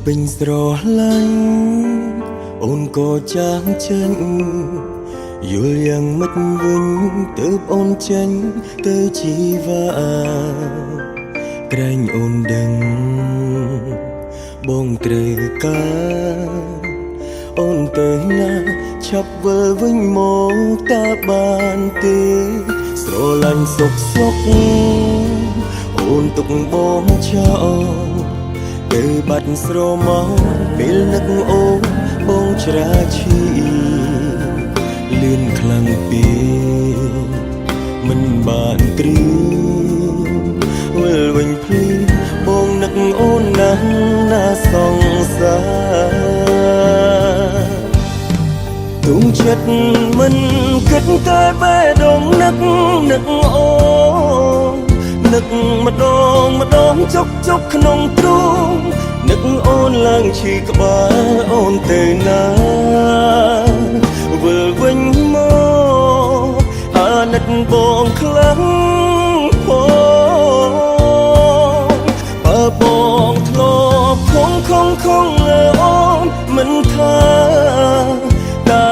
ពេញស្រឡាញ់អូនក៏ចាងចេញយល់យ៉ាងម៉េចវិញទើបអូនចេញទៅជីវាក្រែងអូនដឹងបងត្រូវការអូនទៅណាឆាប់វិលវិញមកតើបានទេស្រឡាញ់សុកសុកអូនទុកបងចោលទៅបាត់ស្រមោពេលនឹកអូនបងច្រាឈីលឿនខ្លាំងពេកមិនបានគ្រាវិលវិញភ្លីបងនឹកអូនណាស់ណាសង្សារទុំចិត្តមិនគិតតែបេះដូងនឹកអូននឹកម្ដងចុកក្នុងទ្រូងនឹកអូនឡើងឈឺក្បាលអូនទៅណាវិលវិញមកអាណិតបងខ្លាំងផងបើបងធ្លាប់ខំលើអូនមិនថាតែ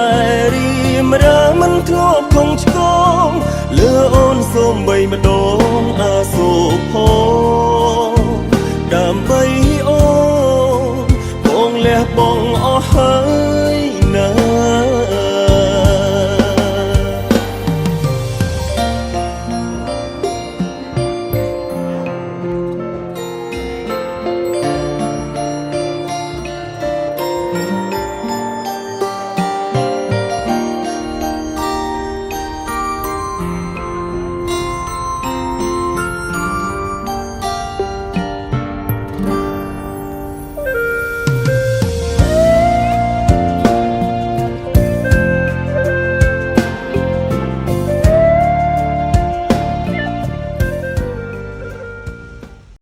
រីមរាមិនធ្លាប់ខំឆ្កងលើអូនសូមបីម្ដងអាសូរផងដើម្បីអូនបងលះបងអស់ហើយ